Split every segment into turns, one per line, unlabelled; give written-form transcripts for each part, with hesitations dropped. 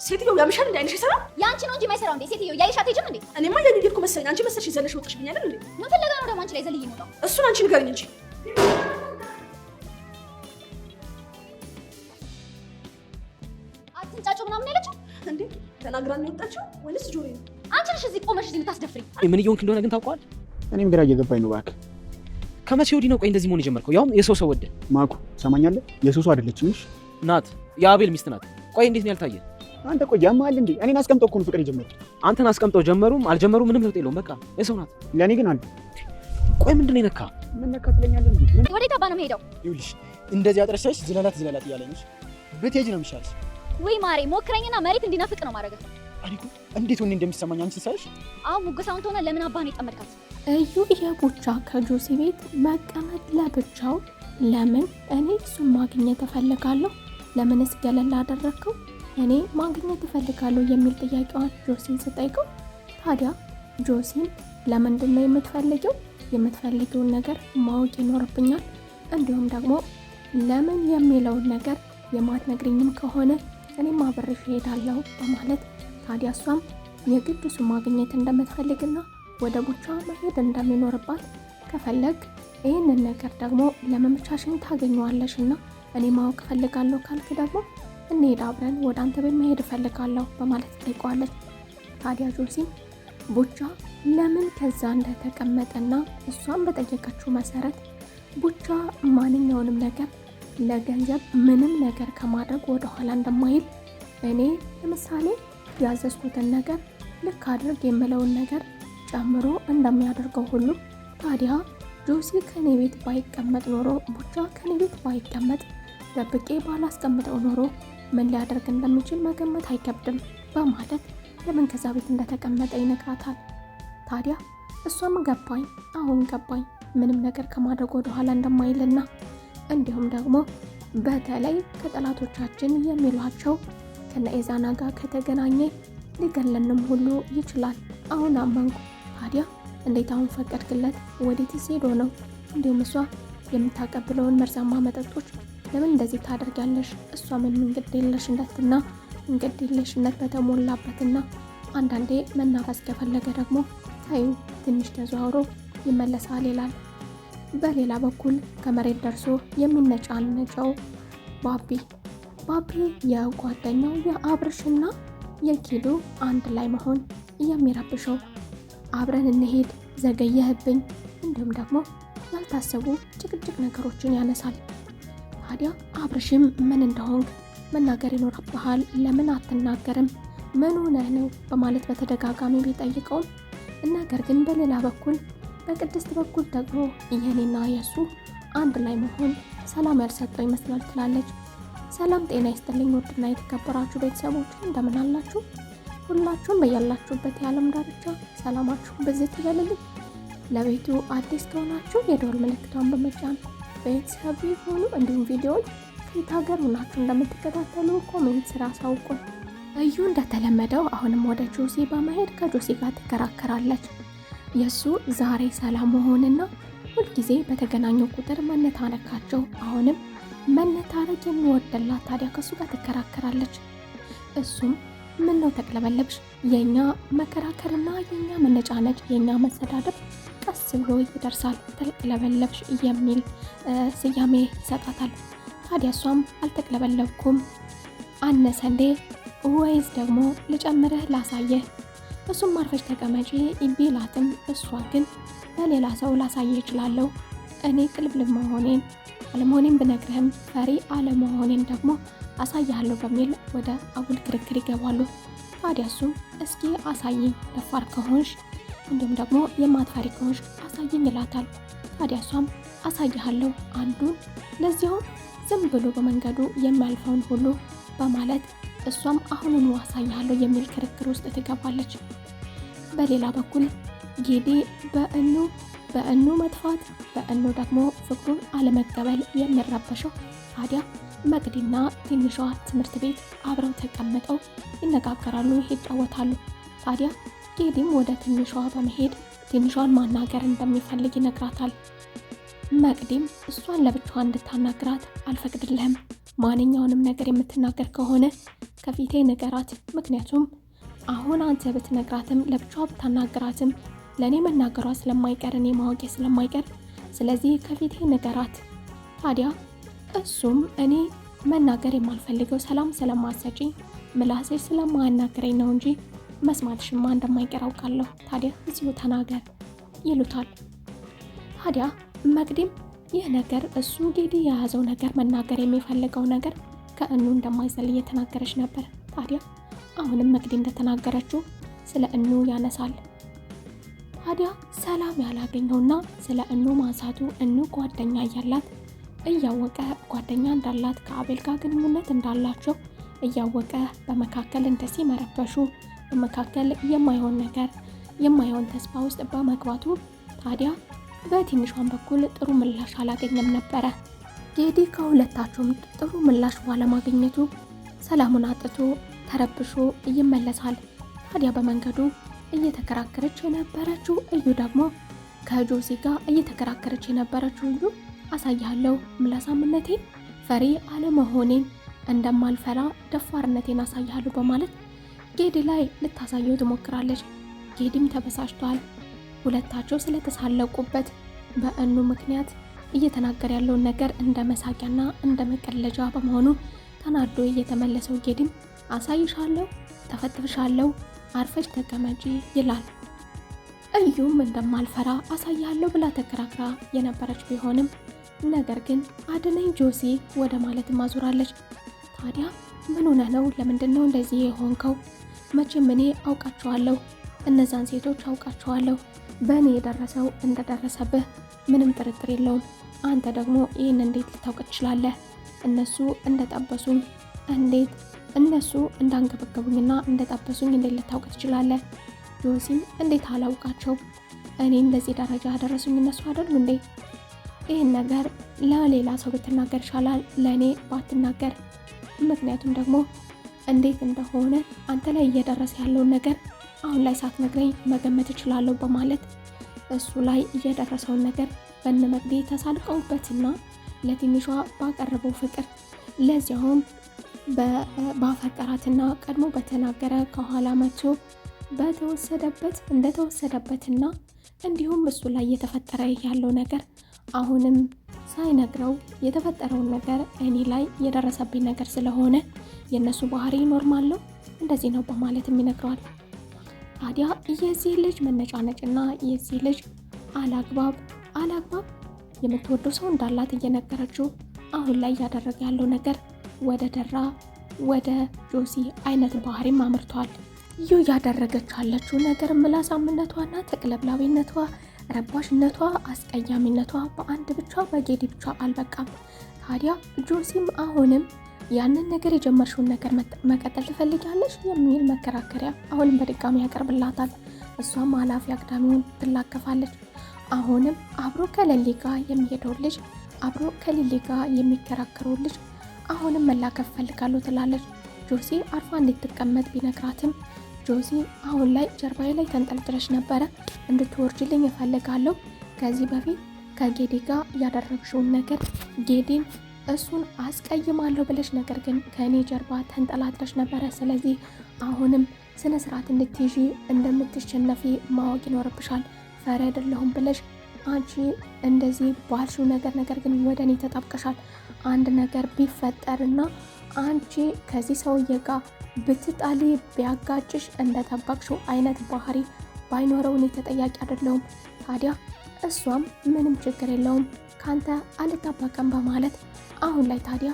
ሴትዮ ያምሻል እንዴ? አይንሽ ይሰራ?
ያንቺ ነው እንጂ የማይሰራው እንዴ? ሴትዮ ያይሽ አትሄጂም እንዴ?
እኔማ ያየኝ እኮ መሰለኝ። አንቺ መሰልሽ ዘለሽ ወጥሽብኝ አይደል እንዴ?
ምን ፍለጋ ነው ደግሞ አንቺ ላይ ዘልዬ ነው?
እሱን አንቺ ንገሪኝ እንጂ።
አትንጫጩ ምናምን ያለችው
እንዴ? ተናግራን ነው የወጣችው ወይስ ጆሮ ነው?
አንቺ ነሽ እዚህ ቆመሽ እዚህ የምታስደፍሪ።
ምን እየሆንክ እንደሆነ ግን ታውቀዋል?
እኔም ግራ እየገባኝ ነው እባክህ።
ከመቼ ወዲህ ነው ቆይ እንደዚህ መሆን የጀመርከው? ያውም የሰው ሰው ወደ
ማኩ ሰማኛለህ? የሱሱ አይደለችም እሺ
ናት፣ የአቤል ሚስት ናት። ቆይ እንዴት ነው ያልታየ?
አንተ ቆይ ያማል እንዴ? እኔን አስቀምጠው እኮ ነው ፍቅር የጀመረው።
አንተን አስቀምጠው ጀመሩም አልጀመሩ ምንም ለውጥ የለውም። በቃ የሰው ናት።
ለኔ ግን አለ።
ቆይ ምንድነው የነካ?
ምን ነካ ትለኛለህ እንዴ?
ወዴት አባ ነው የምሄደው?
ይኸውልሽ እንደዚህ አጥረሻሽ ዝለላት እያለኝሽ ብትሄጂ ነው የሚሻልሽ።
ወይ ማሬ ሞክረኝና መሬት እንዲናፍቅ ነው ማድረግ።
አሪኩ እንዴት ሆነ እንደሚሰማኝ አንቺ ሳይሽ
አሁን ሙገሳውን ተሆነ ለምን አባ ነው የጠመድካት?
እዩ የቡቻ ከጆሲ ቤት መቀመጥ ለብቻው ለምን? እኔ እሱን ማግኘት እፈልጋለሁ። ለምንስ ገለል አደረግከው? እኔ ማግኘት እፈልጋለሁ የሚል ጥያቄዋን ጆሲን ስጠይቀው፣ ታዲያ ጆሲን ለምንድን ነው የምትፈልጊው? የምትፈልጊውን ነገር ማወቅ ይኖርብኛል። እንዲሁም ደግሞ ለምን የሚለውን ነገር የማትነግሪኝም ከሆነ እኔም አብሬሽ እሄዳለሁ በማለት ታዲያ እሷም የግድ እሱን ማግኘት እንደምትፈልግና ወደ ቡቻ መሄድ እንደሚኖርባት ከፈለግ ይህንን ነገር ደግሞ ለመመቻሽን ታገኘዋለሽና እኔ ማወቅ እፈልጋለሁ ካልክ ደግሞ እንሄድ አብረን ወደ አንተ ቤት መሄድ እፈልጋለሁ በማለት ትጠይቀዋለች። ታዲያ ጆሲም ቡቻ ለምን ከዛ እንደተቀመጠና እሷን በጠየቀችው መሰረት ቡቻ ማንኛውንም ነገር ለገንዘብ ምንም ነገር ከማድረግ ወደ ኋላ እንደማይል እኔ ለምሳሌ ያዘዝኩትን ነገር ልክ አድርግ የምለውን ነገር ጨምሮ እንደሚያደርገው ሁሉ ታዲያ ጆሲ ከኔ ቤት ባይቀመጥ ኖሮ ቡቻ ከኔ ቤት ባይቀመጥ ደብቄ ባላስቀምጠው ኖሮ ምን ሊያደርግ እንደሚችል መገመት አይከብድም በማለት ለምን ከዛ ቤት እንደተቀመጠ ይነግራታል። ታዲያ እሷም ገባኝ፣ አሁን ገባኝ ምንም ነገር ከማድረግ ወደ ኋላ እንደማይልና እንዲሁም ደግሞ በተለይ ከጠላቶቻችን የሚሏቸው ከነኤዛና ጋር ከተገናኘ ሊገለንም ሁሉ ይችላል። አሁን አመንኩ። ታዲያ እንዴት አሁን ፈቀድክለት? ወዴትስ ሄዶ ነው? እንዲሁም እሷ የምታቀብለውን መርዛማ መጠጦች ለምን እንደዚህ ታደርጊያለሽ? እሷ ምን እንግድየለሽነትና እንግድየለሽነት በተሞላበትና አንዳንዴ መናፈስ ከፈለገ ደግሞ ታዩ ትንሽ ተዘዋውሮ ይመለሳል ይላል። በሌላ በኩል ከመሬት ደርሶ የሚነጫነጨው ባቢ የጓደኛው የአብርሽና የኪዱ አንድ ላይ መሆን የሚረብሸው አብረን እንሄድ ዘገየህብኝ፣ እንዲሁም ደግሞ ያልታሰቡ ጭቅጭቅ ነገሮችን ያነሳል። ታዲያ አብርሽም ምን እንደሆንክ መናገር ይኖርብሃል፣ ለምን አትናገርም? ምን ሆነህ ነው በማለት በተደጋጋሚ ቢጠይቀውም ነገር ግን በሌላ በኩል በቅድስት በኩል ደግሞ የኔና የሱ አንድ ላይ መሆን ሰላም ያልሰጠው ይመስላል ትላለች። ሰላም ጤና ይስጥልኝ ውድና የተከበራችሁ ቤተሰቦች እንደምን አላችሁ? ሁላችሁም በያላችሁበት የዓለም ዳርቻ ሰላማችሁ በዚህ ይበልልኝ። ለቤቱ አዲስ ከሆናችሁ የደወል ምልክቷን በመጫን ቤተሰብ ይሁኑ። እንዲሁም ቪዲዮውን ከየት ሀገር ሆናችሁ እንደምትከታተሉ ኮሜንት ስራ አሳውቁን። እዩ እንደተለመደው አሁንም ወደ ጆሲ በመሄድ ከጆሲ ጋር ትከራከራለች። የሱ ዛሬ ሰላም መሆንና ሁልጊዜ በተገናኙ ቁጥር መነታረካቸው አሁንም መነታረክ የሚወደላት ታዲያ ከሱ ጋር ትከራከራለች። እሱም ምን ነው ተቅለበለብሽ? የኛ መከራከርና የኛ መነጫነጭ የኛ መሰዳደብ ቀስ ብሎ ይደርሳል፣ ተቅለበለብሽ የሚል ስያሜ ይሰጣታል። ታዲያ እሷም አልተቅለበለብኩም አነሰ እንዴ ወይስ ደግሞ ልጨምርህ ላሳየህ? እሱም ማርፈሽ ተቀመጪ ቢላትም እሷ ግን ለሌላ ሰው ላሳየ እችላለሁ፣ እኔ ቅልብልብ መሆኔን አለመሆኔን ብነግርህም ፈሪ አለመሆኔን ደግሞ አሳያለሁ በሚል ወደ አጉል ክርክር ይገባሉ። ታዲያ እሱም እስኪ አሳይኝ፣ ደፋር ከሆንሽ እንዲሁም ደግሞ የማትፈሪ ከሆንሽ አሳይኝ ይላታል። ታዲያ እሷም አሳይሃለሁ አንዱን ለዚያውም ዝም ብሎ በመንገዱ የሚያልፈውን ሁሉ በማለት እሷም አሁኑኑ አሳይሃለሁ የሚል ክርክር ውስጥ ትገባለች። በሌላ በኩል ጌዲ በእኑ መጥፋት በእኑ ደግሞ ፍቅሩን አለመቀበል የሚረበሸው ታዲያ መቅዲና ትንሿ ትምህርት ቤት አብረው ተቀምጠው ይነጋገራሉ፣ ይጫወታሉ። ታዲያ ጌዲም ወደ ትንሿ በመሄድ ትንሿን ማናገር እንደሚፈልግ ይነግራታል። መቅዲም እሷን ለብቻዋ እንድታናግራት አልፈቅድልህም፣ ማንኛውንም ነገር የምትናገር ከሆነ ከፊቴ ንገራት። ምክንያቱም አሁን አንተ ብትነግራትም ለብቻዋ ብታናግራትም ለእኔ መናገሯ ስለማይቀር እኔ ማወቄ ስለማይቀር ስለዚህ ከፊቴ ንገራት። ታዲያ እሱም እኔ መናገር የማልፈልገው ሰላም ስለማሰጪ ምላሴ ስለማያናግረኝ ነው እንጂ መስማትሽማ እንደማይቀር አውቃለሁ። ታዲያ እዚሁ ተናገር ይሉታል። ታዲያ መቅዲም ይህ ነገር እሱ ጌዲ የያዘው ነገር መናገር የሚፈልገው ነገር ከእኑ እንደማይዘል እየተናገረች ነበር። ታዲያ አሁንም መቅዲ እንደተናገረችው ስለ እኑ ያነሳል። ታዲያ ሰላም ያላገኘውና ስለ እኑ ማንሳቱ እኑ ጓደኛ እያላት እያወቀ ጓደኛ እንዳላት ከአቤል ጋር ግንኙነት እንዳላቸው እያወቀ በመካከል እንደዚህ መረበሹ በመካከል የማይሆን ነገር የማይሆን ተስፋ ውስጥ በመግባቱ ታዲያ በትንሿን በኩል ጥሩ ምላሽ አላገኘም ነበረ። ጌዲ ከሁለታቸውም ጥሩ ምላሽ ባለማግኘቱ ሰላሙን አጥቶ ተረብሾ ይመለሳል። ታዲያ በመንገዱ እየተከራከረች የነበረችው እዩ ደግሞ ከጆሲ ጋር እየተከራከረች የነበረችው እዩ አሳያለሁ ምላሳምነቴን ፈሪ አለመሆኔን እንደማልፈራ ደፋርነቴን አሳያለሁ በማለት ጌዲ ላይ ልታሳየው ትሞክራለች። ጌዲም ተበሳጭቷል። ሁለታቸው ስለተሳለቁበት በእኑ ምክንያት እየተናገረ ያለውን ነገር እንደ መሳቂያና እንደ መቀለጃ በመሆኑ ተናዶ እየተመለሰው ጌዲም አሳይሻለሁ፣ ተፈትፍሻለሁ፣ አርፈሽ ተቀመጪ ይላል። እዩም እንደማልፈራ አሳያለሁ ብላ ተከራክራ የነበረች ቢሆንም ነገር ግን አድነኝ ጆሲ ወደ ማለት ማዙራለች። ታዲያ ምን ሆነ ነው? ለምንድን ነው እንደዚህ የሆንከው? መቼም እኔ አውቃቸዋለሁ፣ እነዛን ሴቶች አውቃቸዋለሁ። በእኔ የደረሰው እንደደረሰብህ ምንም ጥርጥር የለውም። አንተ ደግሞ ይህን እንዴት ልታውቅ ትችላለህ? እነሱ እንደጠበሱኝ እንዴት እነሱ እንዳንገበገቡኝና እንደጠበሱኝ እንዴት ልታውቅ ትችላለህ? ጆሲም እንዴት አላውቃቸው? እኔ እንደዚህ ደረጃ ያደረሱኝ እነሱ አይደሉ እንዴ? ይህን ነገር ለሌላ ሰው ብትናገር ይሻላል ለእኔ ባትናገር። ምክንያቱም ደግሞ እንዴት እንደሆነ አንተ ላይ እየደረሰ ያለውን ነገር አሁን ላይ ሳትነግረኝ መገመት እችላለሁ በማለት እሱ ላይ እየደረሰውን ነገር በነመቅዲ ተሳልቀውበትና ለትንሿ ባቀረበው ፍቅር ለዚያውም ባፈቀራትና ቀድሞ በተናገረ ከኋላ መጥቶ እንደተወሰደበትና እንዲሁም እሱ ላይ እየተፈጠረ ያለው ነገር አሁንም ሳይነግረው የተፈጠረውን ነገር እኔ ላይ የደረሰብኝ ነገር ስለሆነ የነሱ ባህሪ ኖርማል ነው እንደዚህ ነው በማለት ይነግረዋል። ታዲያ የዚህ ልጅ መነጫነጭና የዚህ ልጅ አላግባብ የምትወደው ሰው እንዳላት እየነገረችው አሁን ላይ ያደረገ ያለው ነገር ወደ ደራ ወደ ጆሲ አይነት ባህሪም አምርቷል። እዩ ያደረገች ያለችው ነገር ምላሳምነቷና ተቅለብላቢነቷ፣ ረባሽነቷ፣ አስቀያሚነቷ በአንድ ብቻ በጌዲ ብቻ አልበቃም። ታዲያ ጆሲም አሁንም ያንን ነገር የጀመርሽውን ነገር መቀጠል ትፈልጊያለሽ የሚል መከራከሪያ አሁንም በድጋሚ ያቀርብላታል። እሷም ኃላፊ አግዳሚውን ትላከፋለች። አሁንም አብሮ ከሌሊ ጋር የሚሄደው ልጅ አብሮ ከሌሊ ጋር የሚከራከረው ልጅ አሁንም መላከፍ ፈልጋለሁ ትላለች። ጆሲ አርፋ እንድትቀመጥ ቢነግራትም ጆሲ አሁን ላይ ጀርባዬ ላይ ተንጠልጥለሽ ነበረ እንድትወርጅልኝ እፈልጋለሁ። ከዚህ በፊት ከጌዲ ጋር ያደረግሽውን ነገር ጌዲን እሱን አስቀይማለሁ ብለሽ ነገር ግን ከእኔ ጀርባ ተንጠላጥለሽ ነበረ። ስለዚህ አሁንም ስነ ስርዓት እንድትይዢ እንደምትሸነፊ ማወቅ ይኖርብሻል። ፈሪ አይደለሁም ብለሽ አንቺ እንደዚህ ባልሽው ነገር ግን ወደ እኔ ተጣብቀሻል። አንድ ነገር ቢፈጠርና አንቺ ከዚህ ሰውዬ ጋር ብትጣሊ ቢያጋጭሽ እንደጠበቅሽው አይነት ባህሪ ባይኖረው እኔ ተጠያቂ አይደለሁም። ታዲያ እሷም ምንም ችግር የለውም ካንተ አልጠበቅም በማለት አሁን ላይ ታዲያ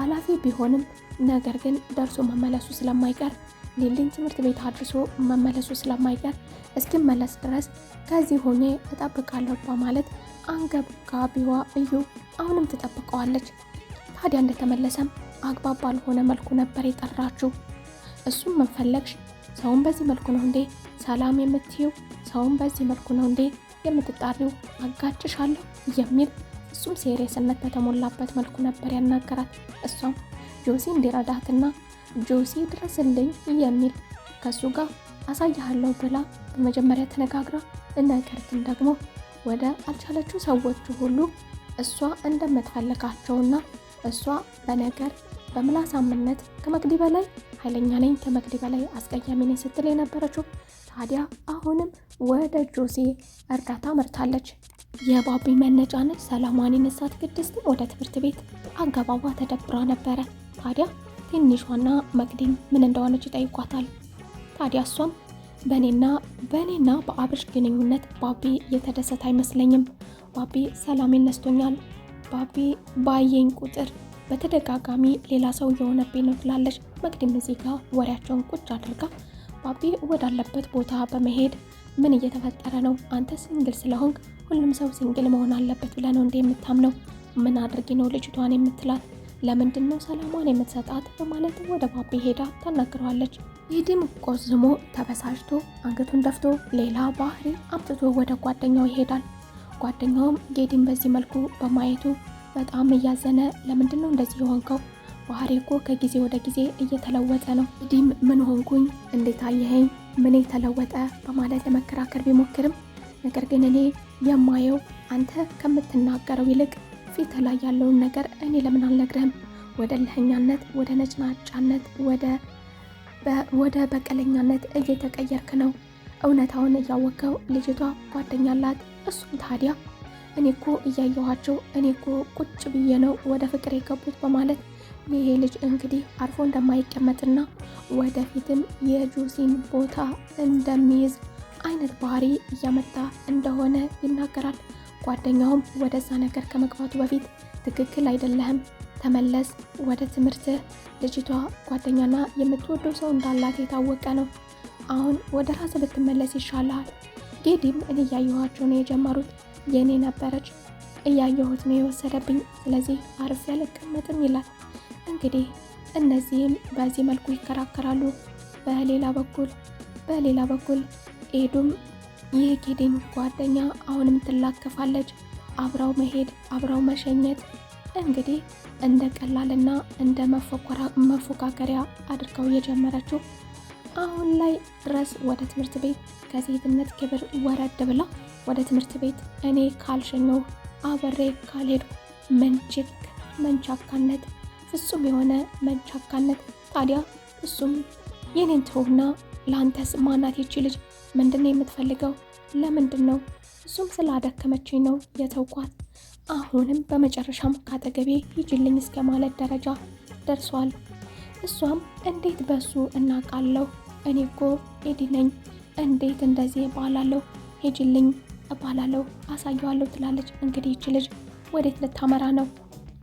አላፊ ቢሆንም ነገር ግን ደርሶ መመለሱ ስለማይቀር ሌሊን ትምህርት ቤት አድርሶ መመለሱ ስለማይቀር እስኪመለስ ድረስ ከዚህ ሆኜ እጠብቃለሁ በማለት አንገብጋቢዋ እዩ አሁንም ትጠብቀዋለች። ታዲያ እንደተመለሰም አግባብ ባልሆነ መልኩ ነበር የጠራችው። እሱም ምን ፈለግሽ? ሰውን በዚህ መልኩ ነው እንዴ ሰላም የምትይው? ሰውን በዚህ መልኩ ነው እንዴ የምትጣሪው? አጋጭሻለሁ የሚል እሱም ሴሪየስነት በተሞላበት መልኩ ነበር ያናገራት። እሷም ጆሲ እንዲረዳትና ጆሲ ድረስልኝ የሚል ከሱ ጋር አሳያለሁ ብላ በመጀመሪያ ተነጋግራ ነገር ግን ደግሞ ወደ አልቻለችው ሰዎቹ ሁሉ እሷ እንደምትፈልጋቸውና እሷ በነገር በምላሳምነት ከመቅዲ በላይ ኃይለኛ ነኝ፣ ከመቅዲ በላይ አስቀያሚ ነኝ ስትል የነበረችው ታዲያ አሁንም ወደ ጆሲ እርዳታ መርታለች። የባቢ መነጫነጭ ሰላሟን የነሳት ቅድስትም ወደ ትምህርት ቤት አገባቧ ተደብራ ነበረ። ታዲያ ትንሿና መቅዲም ምን እንደሆነች ይጠይቋታል። ታዲያ እሷም በእኔና በአብርሽ ግንኙነት ባቢ እየተደሰተ አይመስለኝም። ባቢ ሰላሜን ነስቶኛል። ባቢ ባየኝ ቁጥር በተደጋጋሚ ሌላ ሰው እየሆነብኝ ነው ትላለች። መቅዲም እዚህ ጋር ወሬያቸውን ቁጭ አድርጋ ባቢ ወዳለበት ቦታ በመሄድ ምን እየተፈጠረ ነው? አንተ ሲንግል ስለሆንክ ሁሉም ሰው ሲንግል መሆን አለበት ብለህ ነው እንዴ የምታምነው? ምን አድርጊ ነው ልጅቷን የምትላት? ለምንድን ነው ሰላሟን የምትሰጣት? በማለት ወደ ባቢ ሄዳ ታናግረዋለች። ጌዲም ቆዝሞ ተበሳጭቶ አንገቱን ደፍቶ ሌላ ባህሪ አምጥቶ ወደ ጓደኛው ይሄዳል። ጓደኛውም ጌዲም በዚህ መልኩ በማየቱ በጣም እያዘነ ለምንድን ነው እንደዚህ የሆንከው? ባህሪ እኮ ከጊዜ ወደ ጊዜ እየተለወጠ ነው። ጌዲም ምን ሆንኩኝ? እንዴት አየኸኝ? ምን ተለወጠ? በማለት ለመከራከር ቢሞክርም ነገር ግን እኔ የማየው አንተ ከምትናገረው ይልቅ ፊት ላይ ያለውን ነገር እኔ ለምን አልነግርህም? ወደ እልህኛነት፣ ወደ ነጭናጫነት፣ ወደ በቀለኛነት እየተቀየርክ ነው። እውነታውን እያወቀው ልጅቷ ጓደኛ አላት። እሱም ታዲያ እኔ እኮ እያየኋቸው እኔ እኮ ቁጭ ብዬ ነው ወደ ፍቅር የገቡት በማለት ይሄ ልጅ እንግዲህ አርፎ እንደማይቀመጥና ወደፊትም የጆሲን ቦታ እንደሚይዝ አይነት ባህሪ እያመጣ እንደሆነ ይናገራል። ጓደኛውም ወደዛ ነገር ከመግባቱ በፊት ትክክል አይደለህም፣ ተመለስ ወደ ትምህርትህ። ልጅቷ ጓደኛና የምትወደው ሰው እንዳላት የታወቀ ነው። አሁን ወደ ራስ ብትመለስ ይሻልሃል። ጌዲም እኔ እያየኋቸው ነው የጀመሩት፣ የእኔ ነበረች፣ እያየሁት ነው የወሰደብኝ፣ ስለዚህ አርፌ አልቀመጥም ይላል። እንግዲህ እነዚህም በዚህ መልኩ ይከራከራሉ። በሌላ በኩል ኤዱም ይህ ጌዲን ጓደኛ አሁንም ትላከፋለች። አብራው መሄድ አብራው መሸኘት እንግዲህ እንደ ቀላልና እንደ መፎካከሪያ አድርገው የጀመረችው አሁን ላይ ድረስ ወደ ትምህርት ቤት ከሴትነት ክብር ወረድ ብላ ወደ ትምህርት ቤት እኔ ካልሸኘው አበሬ ካልሄድኩ መንቻካነት፣ ፍጹም የሆነ መንቻካነት። ታዲያ እሱም የኔን ተውና ለአንተስ ማናት ይቺ ልጅ? ምንድነው የምትፈልገው? ለምንድን ነው? እሱም ስላደከመችኝ ነው የተውኳት። አሁንም በመጨረሻም ካጠገቤ ሂጅልኝ እስከ ማለት ደረጃ ደርሷል። እሷም እንዴት በሱ እናቃለሁ? እኔ እኮ ኤዲ ነኝ፣ እንዴት እንደዚህ እባላለሁ? ሂጅልኝ እባላለሁ፣ አሳየዋለሁ ትላለች። እንግዲህ ይቺ ልጅ ወዴት ልታመራ ነው?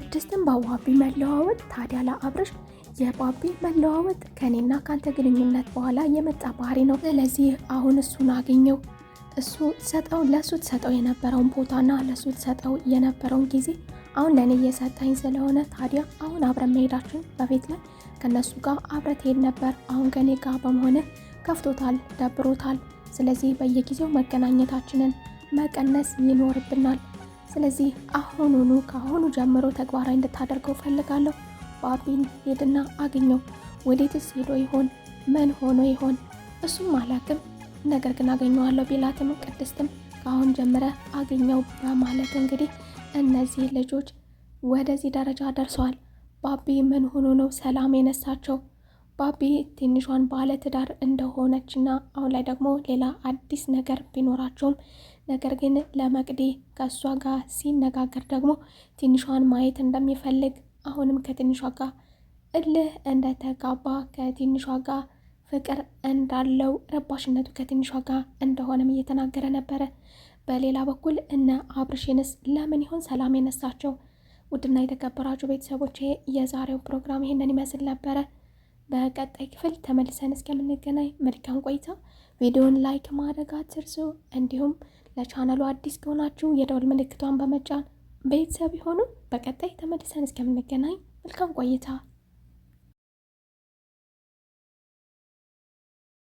ቅድስትን በባቢ መለዋወጥ ታዲያ ለአብርሽ የባቢ መለዋወጥ ከኔና ካንተ ግንኙነት በኋላ የመጣ ባህሪ ነው። ስለዚህ አሁን እሱን አገኘው። ለሱ ትሰጠው የነበረውን ቦታና ለሱ ትሰጠው የነበረውን ጊዜ አሁን ለእኔ እየሰጠኝ ስለሆነ ታዲያ አሁን አብረን መሄዳችን በፊት ላይ ከነሱ ጋር አብረን ትሄድ ነበር። አሁን ከኔ ጋር በመሆነ ከፍቶታል፣ ደብሮታል። ስለዚህ በየጊዜው መገናኘታችንን መቀነስ ይኖርብናል። ስለዚህ ከአሁኑ ጀምሮ ተግባራዊ እንድታደርገው ፈልጋለሁ። ባቢን ሄድና አገኘው። ወዴትስ ሄዶ ይሆን? ምን ሆኖ ይሆን? እሱም አላቅም፣ ነገር ግን አገኘዋለሁ ቢላትም ቅድስትም ከአሁን ጀምረ አገኘው በማለት እንግዲህ እነዚህ ልጆች ወደዚህ ደረጃ ደርሰዋል። ባቢ ምን ሆኖ ነው ሰላም የነሳቸው? ባቢ ትንሿን ባለ ትዳር እንደሆነችና አሁን ላይ ደግሞ ሌላ አዲስ ነገር ቢኖራቸውም ነገር ግን ለመቅዲ ከእሷ ጋር ሲነጋገር ደግሞ ትንሿን ማየት እንደሚፈልግ አሁንም ከትንሿ ጋር እልህ እንደተጋባ ከትንሿ ጋር ፍቅር እንዳለው ረባሽነቱ ከትንሿ ጋር እንደሆነም እየተናገረ ነበረ። በሌላ በኩል እነ አብርሽንስ ለምን ይሆን ሰላም የነሳቸው? ውድና የተከበራችሁ ቤተሰቦች የዛሬው ፕሮግራም ይሄንን ይመስል ነበረ። በቀጣይ ክፍል ተመልሰን እስከምንገናኝ መልካም ቆይታ። ቪዲዮን ላይክ ማድረግ አትርሱ። እንዲሁም ለቻናሉ አዲስ ከሆናችሁ የደወል ምልክቷን በመጫን ቤተሰብ ይሆኑ። በቀጣይ ተመልሰን እስከምንገናኝ መልካም ቆይታ።